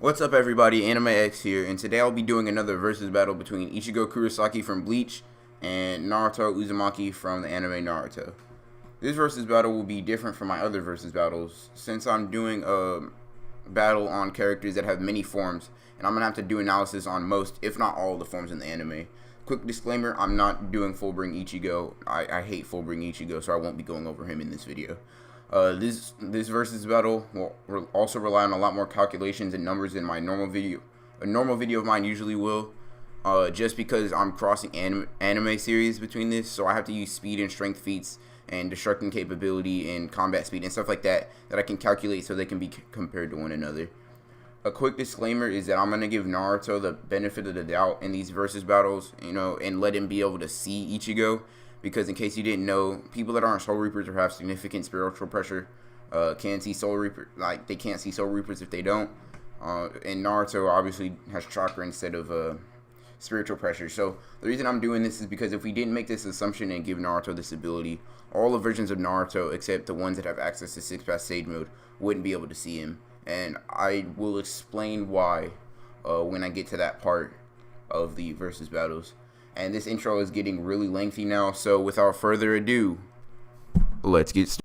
What's up, everybody? Anime X here, and today I'll be doing another versus battle between Ichigo Kurosaki from Bleach and Naruto Uzumaki from the anime Naruto. This versus battle will be different from my other versus battles since I'm doing a battle on characters that have many forms, and I'm gonna have to do analysis on most, if not all, of the forms in the anime. Quick disclaimer: I'm not doing full bring Ichigo. I hate full bring Ichigo, so I won't be going over him in this video. This versus battle will also rely on a lot more calculations and numbers than my normal video. A normal video of mine usually will, just because I'm crossing anime series between this, so I have to use speed and strength feats and destructing capability and combat speed and stuff like that I can calculate so they can be compared to one another. A quick disclaimer is that I'm going to give Naruto the benefit of the doubt in these versus battles, and let him be able to see Ichigo. Because in case you didn't know, people that aren't Soul Reapers or have significant spiritual pressure can see Soul Reapers. Like, they can't see Soul Reapers if they don't. And Naruto obviously has chakra instead of spiritual pressure. So the reason I'm doing this is because if we didn't make this assumption and give Naruto this ability, all the versions of Naruto, except the ones that have access to 6-pass Sage mode, wouldn't be able to see him. And I will explain why when I get to that part of the versus battles. And this intro is getting really lengthy now, so without further ado, let's get started.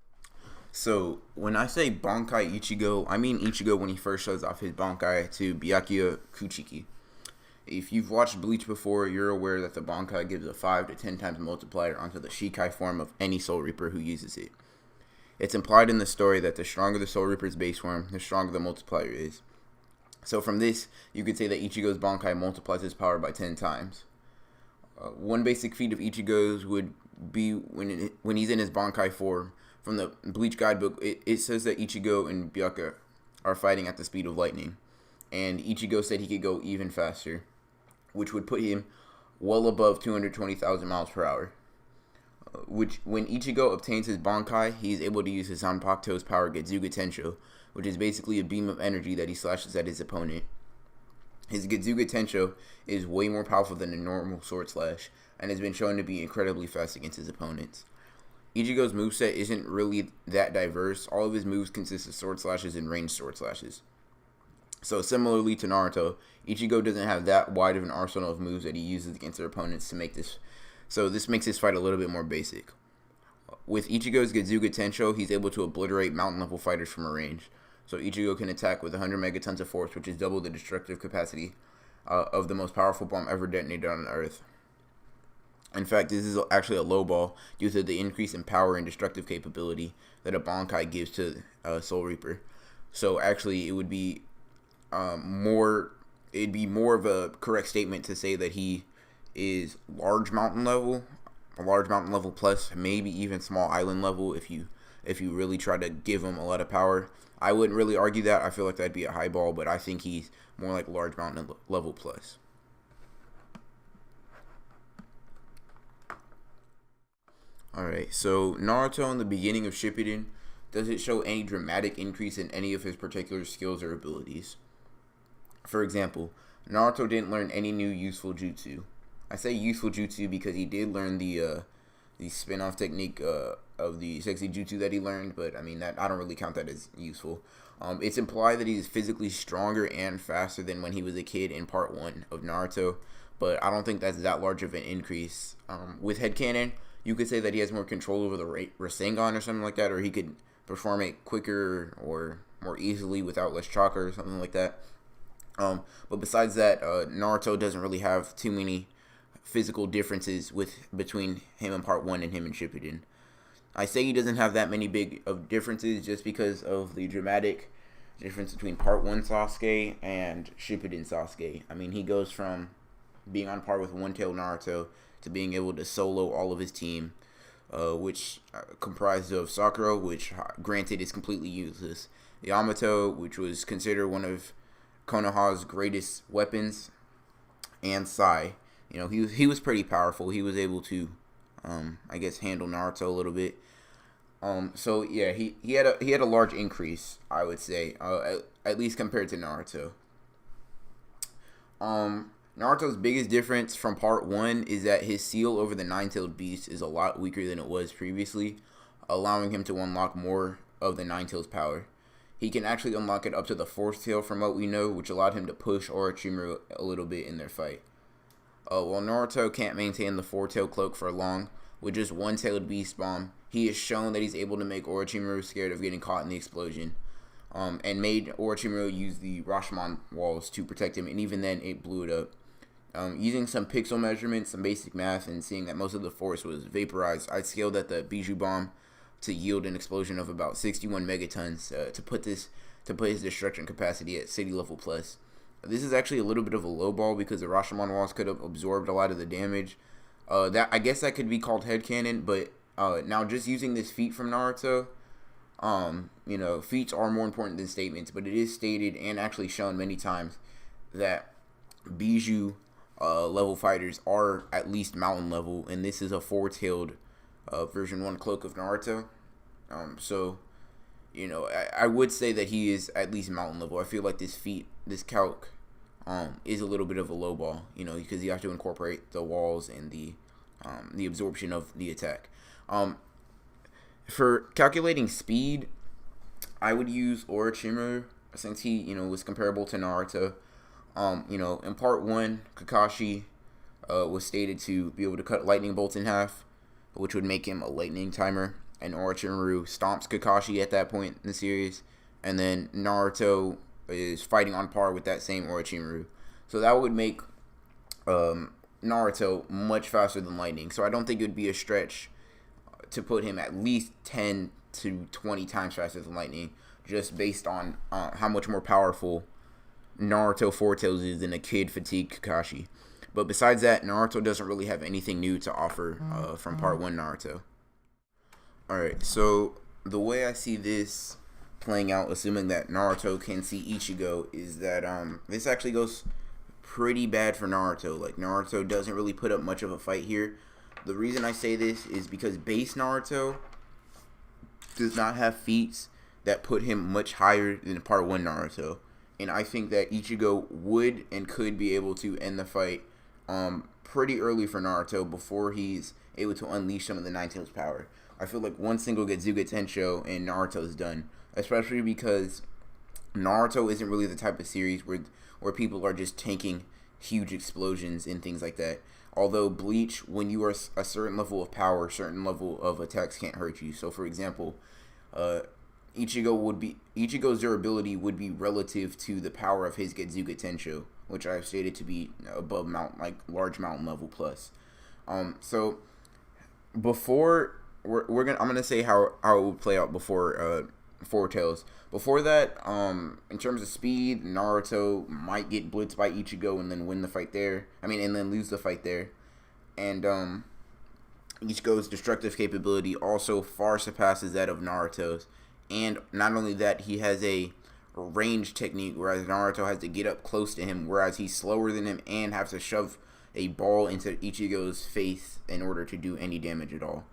So, when I say Bankai Ichigo, I mean Ichigo when he first shows off his Bankai to Byakuya Kuchiki. If you've watched Bleach before, you're aware that the Bankai gives a 5 to 10 times multiplier onto the Shikai form of any Soul Reaper who uses it. It's implied in the story that the stronger the Soul Reaper's base form, the stronger the multiplier is. So from this, you could say that Ichigo's Bankai multiplies his power by 10 times. One basic feat of Ichigo's would be when he's in his Bankai form. From the Bleach guidebook, it says that Ichigo and Byakuya are fighting at the speed of lightning. And Ichigo said he could go even faster, which would put him well above 220,000 miles per hour. Which, when Ichigo obtains his Bankai, he's able to use his Zanpakuto's power Getsuga Tensho, which is basically a beam of energy that he slashes at his opponent. His Getsuga Tensho is way more powerful than a normal sword slash, and has been shown to be incredibly fast against his opponents. Ichigo's moveset isn't really that diverse. All of his moves consist of sword slashes and ranged sword slashes. So similarly to Naruto, Ichigo doesn't have that wide of an arsenal of moves that he uses against their opponents to make this. So this makes his fight a little bit more basic. With Ichigo's Getsuga Tensho, he's able to obliterate mountain level fighters from a range. So Ichigo can attack with 100 megatons of force, which is double the destructive capacity of the most powerful bomb ever detonated on Earth. In fact, this is actually a low ball due to the increase in power and destructive capability that a Bankai gives to Soul Reaper. So actually, it would be more of a correct statement to say that he is large mountain level, a large mountain level plus, maybe even small island level if you really try to give him a lot of power. I wouldn't really argue that. I feel like that'd be a high ball, but I think he's more like large mountain level plus. Alright, so Naruto in the beginning of Shippuden doesn't show any dramatic increase in any of his particular skills or abilities. For example, Naruto didn't learn any new useful jutsu. I say useful jutsu because he did learn the spin-off technique of the sexy jutsu that he learned, but I mean that I don't really count that as useful. It's implied that he's physically stronger and faster than when he was a kid in part 1 of Naruto, but I don't think that's that large of an increase. With headcanon, you could say that he has more control over the Rasengan or something like that, or he could perform it quicker or more easily without less chakra or something like that. But besides that, Naruto doesn't really have too many physical differences between him in part 1 and him in Shippuden. I say he doesn't have that many big of differences just because of the dramatic difference between part 1 Sasuke and Shippuden Sasuke. I mean, he goes from being on par with one-tailed Naruto to being able to solo all of his team, which comprised of Sakura, which granted is completely useless, Yamato, which was considered one of Konoha's greatest weapons, and Sai. He was pretty powerful. He was able to, I guess, handle Naruto a little bit. So yeah, he had a large increase, I would say, at least compared to Naruto. Naruto's biggest difference from part 1 is that his seal over the nine-tailed beast is a lot weaker than it was previously, allowing him to unlock more of the Nine-Tails power. he can actually unlock it up to the 4th tail from what we know, which allowed him to push Orochimaru a little bit in their fight. While Naruto can't maintain the 4-tail cloak for long, with just 1-tailed beast bomb, he has shown that he's able to make Orochimaru scared of getting caught in the explosion, and made Orochimaru use the Rashomon walls to protect him, and even then it blew it up. Using some pixel measurements, some basic math, and seeing that most of the force was vaporized, I scaled that the Bijou bomb to yield an explosion of about 61 megatons to put his destruction capacity at city level plus. This is actually a little bit of a low ball because the Rashomon walls could have absorbed a lot of the damage. That I guess that could be called headcanon, but now just using this feat from Naruto, feats are more important than statements, but it is stated and actually shown many times that Bijou level fighters are at least mountain level, and this is a 4-tailed version 1 cloak of Naruto. I would say that he is at least mountain level. I feel like this calc, is a little bit of a low ball, because you have to incorporate the walls and the absorption of the attack. For calculating speed, I would use Orochimaru since he, was comparable to Naruto. In part 1, Kakashi was stated to be able to cut lightning bolts in half, which would make him a lightning timer, and Orochimaru stomps Kakashi at that point in the series, and then Naruto is fighting on par with that same Orochimaru. So that would make Naruto much faster than lightning. So I don't think it would be a stretch to put him at least 10 to 20 times faster than lightning, just based on how much more powerful Naruto 4-tails is than a kid fatigued Kakashi. But besides that, Naruto doesn't really have anything new to offer from part 1 Naruto. Alright, so the way I see this playing out, assuming that Naruto can see Ichigo, is that this actually goes pretty bad for Naruto. Like, Naruto doesn't really put up much of a fight here. The reason I say this is because base Naruto does not have feats that put him much higher than part 1 Naruto. And I think that Ichigo would and could be able to end the fight pretty early for Naruto before he's able to unleash some of the Nine-Tails power. I feel like one single Getsuga Tensho and Naruto's done. Especially because Naruto isn't really the type of series where people are just tanking huge explosions and things like that. Although Bleach, when you are a certain level of power, certain level of attacks can't hurt you. So for example, Ichigo's durability would be relative to the power of his Getsuga Tensho, which I've stated to be above large mountain level plus. So before I'm gonna say how it would play out before 4-tails. Before that, in terms of speed, Naruto might get blitzed by Ichigo and then win the fight there. And then lose the fight there. And Ichigo's destructive capability also far surpasses that of Naruto's. And not only that, he has a range technique, whereas Naruto has to get up close to him, whereas he's slower than him and has to shove a ball into Ichigo's face in order to do any damage at all.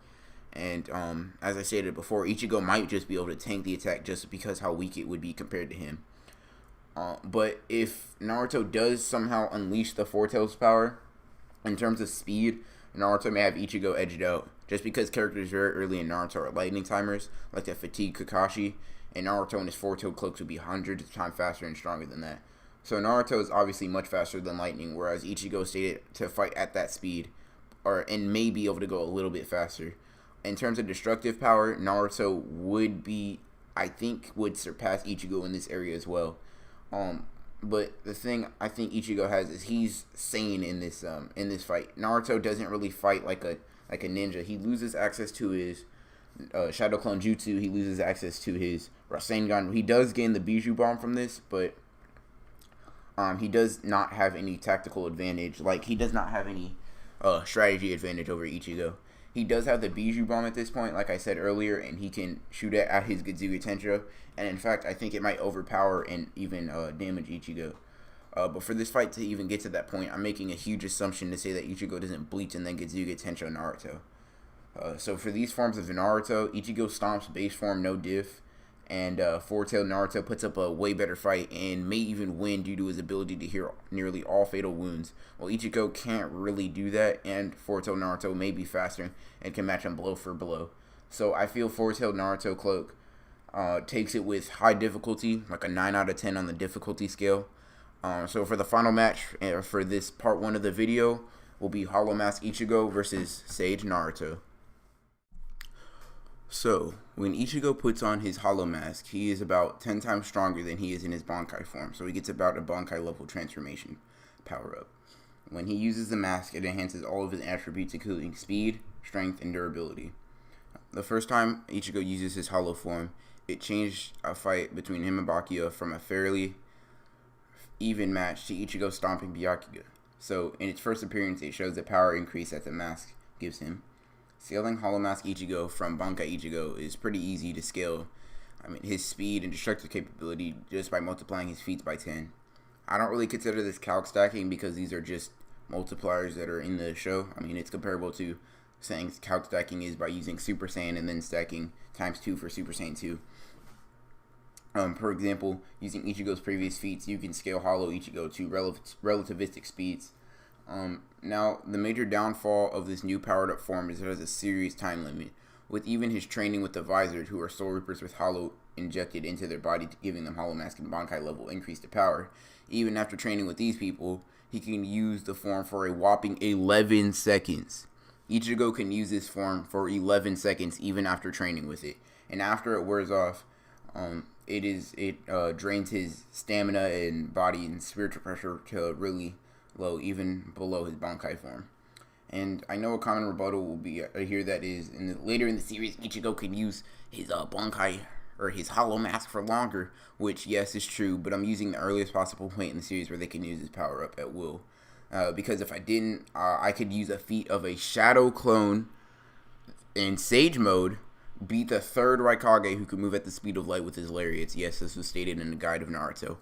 And as I stated before, Ichigo might just be able to tank the attack just because how weak it would be compared to him. But if Naruto does somehow unleash the 4-tails power, in terms of speed, Naruto may have Ichigo edged out. Just because characters very early in Naruto are lightning timers, like that fatigued Kakashi, and Naruto and his 4-tailed cloaks would be hundreds of times faster and stronger than that. So Naruto is obviously much faster than lightning, whereas Ichigo stated to fight at that speed, and may be able to go a little bit faster. In terms of destructive power, Naruto would surpass Ichigo in this area as well. But the thing I think Ichigo has is he's sane in this fight. Naruto doesn't really fight like a ninja. He loses access to his Shadow Clone Jutsu. He loses access to his Rasengan. He does gain the Bijou Bomb from this, but he does not have any tactical advantage. Like, he does not have any strategy advantage over Ichigo. He does have the Bijou Bomb at this point, like I said earlier, and he can shoot it at his Getsuga Tensho. And in fact, I think it might overpower and even damage Ichigo. But for this fight to even get to that point, I'm making a huge assumption to say that Ichigo doesn't Bleach and then Getsuga Tensho Naruto. So for these forms of Naruto, Ichigo stomps base form no diff, and 4-tailed Naruto puts up a way better fight and may even win due to his ability to heal nearly all fatal wounds. While Ichigo can't really do that, and 4-tailed Naruto may be faster and can match him blow for blow. So I feel 4-tailed Naruto cloak takes it with high difficulty, like a 9 out of 10 on the difficulty scale. So for the final match for this part 1 of the video will be Hollow Mask Ichigo versus Sage Naruto. So, when Ichigo puts on his Hollow Mask, he is about 10 times stronger than he is in his Bankai form, so he gets about a Bankai level transformation power-up. When he uses the mask, it enhances all of his attributes, including speed, strength, and durability. The first time Ichigo uses his Hollow form, it changed a fight between him and Byakuya from a fairly even match to Ichigo stomping Byakuya. So, in its first appearance, it shows the power increase that the mask gives him. Scaling Hollow Mask Ichigo from Bankai Ichigo is pretty easy to scale. I mean, his speed and destructive capability just by multiplying his feats by 10. I don't really consider this calc stacking because these are just multipliers that are in the show. I mean, it's comparable to saying calc stacking is by using Super Saiyan and then stacking times 2 for Super Saiyan 2. For example, using Ichigo's previous feats, you can scale Hollow Ichigo to relativistic speeds. Now, the major downfall of this new powered-up form is it has a serious time limit, with even his training with the Visors, who are Soul Reapers with Hollow injected into their body, giving them Hollow Mask and Bankai level increased to power. Even after training with these people, he can use the form for a whopping 11 seconds. Ichigo can use this form for 11 seconds even after training with it, and after it wears off, it drains his stamina and body and spiritual pressure to really low, even below his Bankai form. And I know a common rebuttal will be here that is later in the series, Ichigo can use his Bankai or his Hollow Mask for longer, which yes is true, but I'm using the earliest possible point in the series where they can use his power up at will. Because if I didn't, I could use a feat of a Shadow Clone in Sage mode, beat the third Raikage who could move at the speed of light with his lariats. Yes, this was stated in the Guide of Naruto.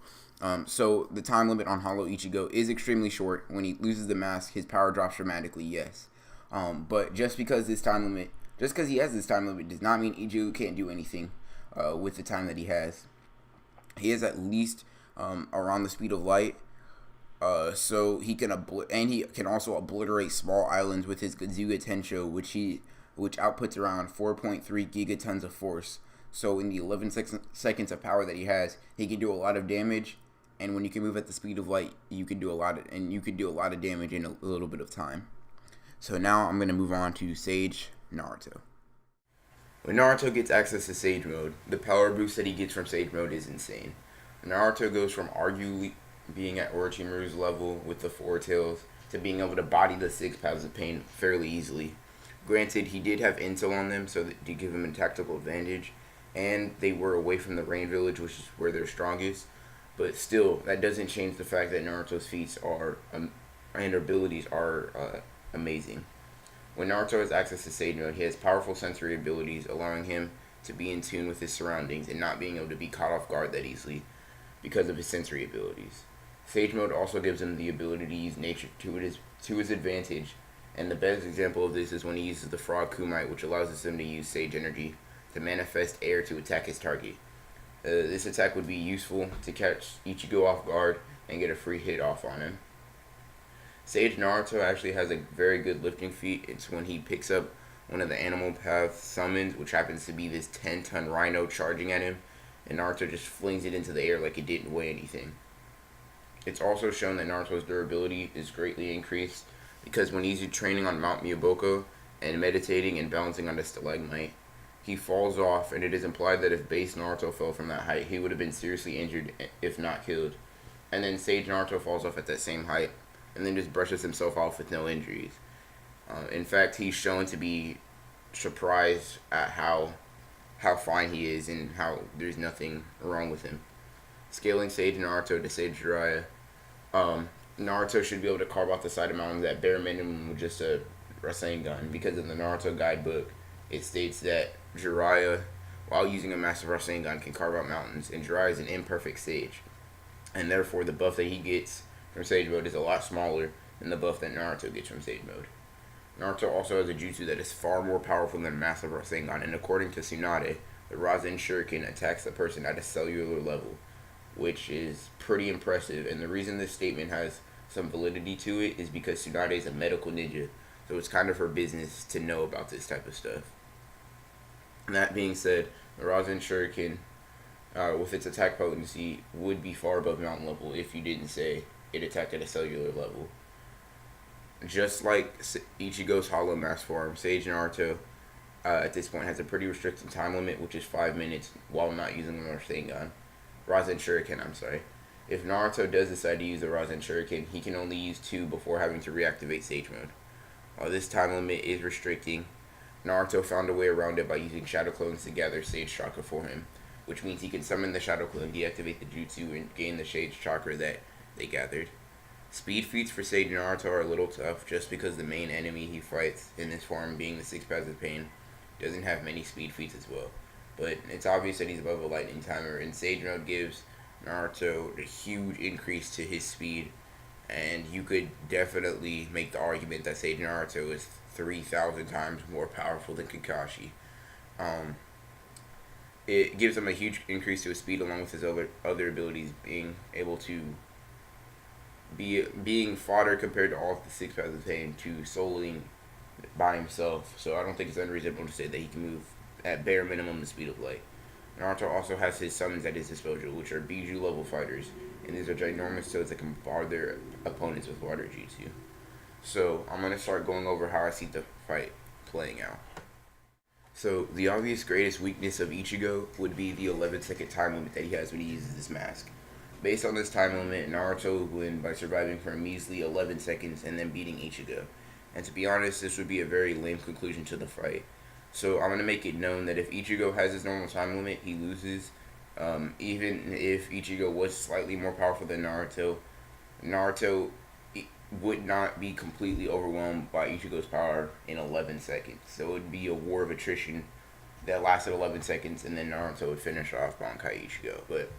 So the time limit on Hollow Ichigo is extremely short. When he loses the mask, his power drops dramatically, yes. But just because he has this time limit does not mean Ichigo can't do anything with the time that he has. He is at least around the speed of light. So he can he can also obliterate small islands with his Gazuga Tensho, which outputs around 4.3 gigatons of force. So in the 11 seconds of power that he has, he can do a lot of damage. And when you can move at the speed of light, you can do a lot of damage in a little bit of time. So now I'm gonna move on to Sage Naruto. When Naruto gets access to Sage mode, the power boost that he gets from Sage mode is insane. Naruto goes from arguably being at Orochimaru's level with the Four Tails to being able to body the 6 Paths of Pain fairly easily. Granted, he did have intel on them, so that to give him a tactical advantage, and they were away from the Rain Village, which is where they're strongest. But still, that doesn't change the fact that Naruto's feats and abilities are amazing. When Naruto has access to Sage mode, he has powerful sensory abilities, allowing him to be in tune with his surroundings and not being able to be caught off guard that easily because of his sensory abilities. Sage mode also gives him the ability to use nature to his advantage, and the best example of this is when he uses the Frog Kumite, which allows him to use Sage energy to manifest air to attack his target. This attack would be useful to catch Ichigo off guard and get a free hit off on him. Sage Naruto actually has a very good lifting feat. It's when he picks up one of the animal path summons, which happens to be this 10-ton rhino charging at him, and Naruto just flings it into the air like it didn't weigh anything. It's also shown that Naruto's durability is greatly increased because when he's training on Mount Miyaboko and meditating and balancing on the stalagmite, he falls off, and it is implied that if base Naruto fell from that height, he would have been seriously injured, if not killed. And then Sage Naruto falls off at that same height, and then just brushes himself off with no injuries. In fact, he's shown to be surprised at how fine he is and how there's nothing wrong with him. Scaling Sage Naruto to Sage Jiraiya, Naruto should be able to carve off the side of mountains at bare minimum with just a Rasengan, because in the Naruto guidebook, it states that Jiraiya, while using a massive Rasengan, can carve out mountains, and Jiraiya is an imperfect sage. And therefore, the buff that he gets from Sage mode is a lot smaller than the buff that Naruto gets from Sage mode. Naruto also has a jutsu that is far more powerful than massive Rasengan, and according to Tsunade, the Rasen Shuriken attacks the person at a cellular level, which is pretty impressive. And the reason this statement has some validity to it is because Tsunade is a medical ninja, so it's kind of her business to know about this type of stuff. And that being said, The Rasen Shuriken, with its attack potency, would be far above mountain level if you didn't say it attacked at a cellular level. Just like Ichigo's Hollow Mask form, Sage Naruto at this point has a pretty restricted time limit, which is 5 minutes, while not using the Rasengan. Rasen Shuriken, I'm sorry. If Naruto does decide to use the Rasen Shuriken, he can only use 2 before having to reactivate Sage Mode. While this time limit is restricting, Naruto found a way around it by using Shadow Clones to gather Sage Chakra for him, which means he can summon the Shadow Clone, deactivate the Jutsu, and gain the Sage Chakra that they gathered. Speed feats for Sage Naruto are a little tough, just because the main enemy he fights in this form, being the 6 Paths of Pain, doesn't have many speed feats as well. But it's obvious that he's above a lightning timer, and Sage Mode gives Naruto a huge increase to his speed, and you could definitely make the argument that Sage Naruto is 3,000 times more powerful than Kakashi. It gives him a huge increase to his speed, along with his other abilities, being able to being fodder compared to all the 6 Paths of Pain to Soling by himself. So I don't think it's unreasonable to say that he can move at bare minimum the speed of light. Naruto also has his summons at his disposal, which are Biju level fighters, and these are ginormous toads that can bar their opponents with water jutsu. So I'm going to start going over how I see the fight playing out. So the obvious greatest weakness of Ichigo would be the 11-second time limit that he has when he uses this mask. Based on this time limit, Naruto would win by surviving for a measly 11 seconds and then beating Ichigo. And to be honest, this would be a very lame conclusion to the fight. So I'm going to make it known that if Ichigo has his normal time limit, he loses. Even if Ichigo was slightly more powerful than Naruto, Naruto would not be completely overwhelmed by Ichigo's power in 11 seconds. So it would be a war of attrition that lasted 11 seconds, and then Naruto would finish off Bankai Ichigo. But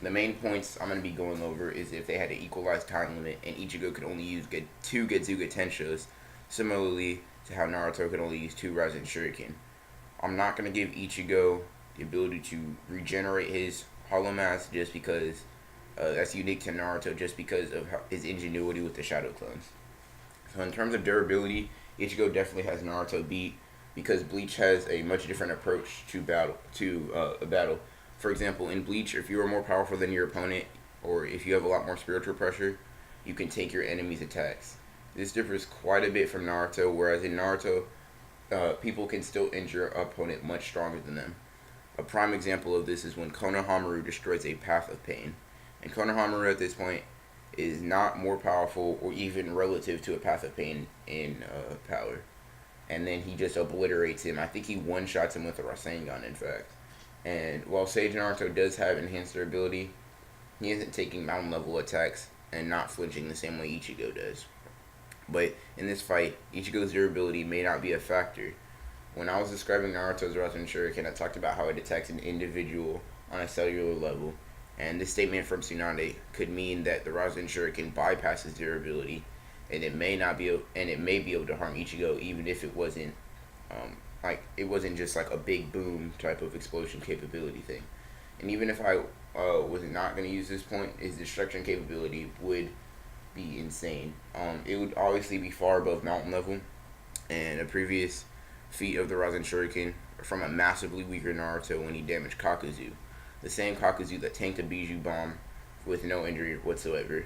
the main points I'm going to be going over is if they had an equalized time limit and Ichigo could only use 2 Getsuga Tenshos, similarly to how Naruto could only use 2 Rasen Shuriken. I'm not going to give Ichigo the ability to regenerate his Hollow Mask just because that's unique to Naruto, just because of his ingenuity with the Shadow Clones. So in terms of durability, Ichigo definitely has Naruto beat because Bleach has a much different approach to a battle. For example, in Bleach, if you are more powerful than your opponent, or if you have a lot more spiritual pressure, you can take your enemy's attacks. This differs quite a bit from Naruto, whereas in Naruto, people can still injure an opponent much stronger than them. A prime example of this is when Konohamaru destroys a Path of Pain. And Konohamaru at this point is not more powerful or even relative to a Path of Pain in power. And then he just obliterates him. I think he one-shots him with a Rasengan, in fact. And while Sage Naruto does have enhanced durability, he isn't taking mountain level attacks and not flinching the same way Ichigo does. But in this fight, Ichigo's durability may not be a factor. When I was describing Naruto's Rasen Shuriken, I talked about how it attacks an individual on a cellular level. And this statement from Tsunade could mean that the Rasen Shuriken bypasses durability, and it may be able to harm Ichigo even if it wasn't just like a big boom type of explosion capability thing. And even if I was not going to use this point, his destruction capability would be insane. It would obviously be far above mountain level, and a previous feat of the Rasen Shuriken from a massively weaker Naruto when he damaged Kakuzu. The same Kakuzu that tanked a Biju bomb with no injury whatsoever.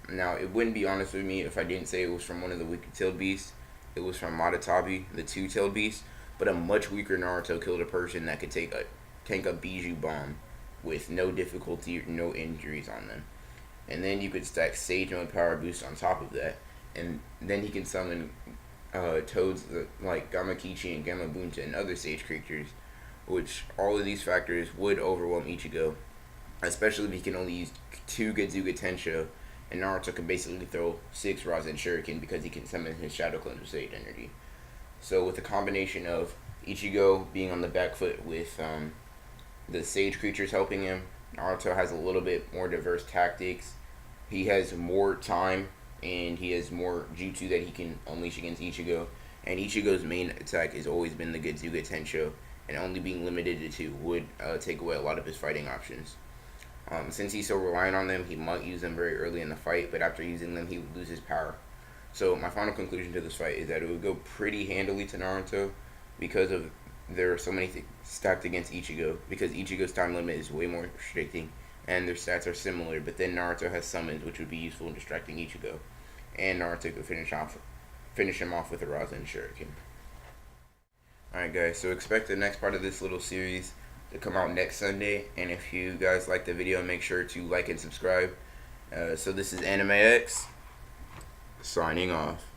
Now, it wouldn't be honest with me if I didn't say it was from one of the weaker tailed beasts. It was from Madatabi, the 2-tailed beast, but a much weaker Naruto killed a person that could tank a Biju bomb with no difficulty or no injuries on them. And then you could stack Sage Mode Power Boost on top of that, and then he can summon toads like Gamakichi and Gamabunta and other Sage creatures, which all of these factors would overwhelm Ichigo, especially if he can only use 2 Getsuga Tensho, and Naruto can basically throw 6 Rasen Shuriken because he can summon his Shadow Clones with Sage energy. So with the combination of Ichigo being on the back foot with the Sage creatures helping him, Naruto has a little bit more diverse tactics. He has more time, and he has more jutsu that he can unleash against Ichigo. And Ichigo's main attack has always been the Getsuga Tensho, and only being limited to 2 would take away a lot of his fighting options. Since he's so reliant on them, he might use them very early in the fight, but after using them, he would lose his power. So my final conclusion to this fight is that it would go pretty handily to Naruto because of there are so many things stacked against Ichigo because Ichigo's time limit is way more restricting, and their stats are similar. But then Naruto has summons, which would be useful in distracting Ichigo, and Naruto could finish him off with a Rasen Shuriken. Alright guys, so expect the next part of this little series to come out next Sunday, and if you guys like the video, make sure to like and subscribe. So this is Anime X, signing off.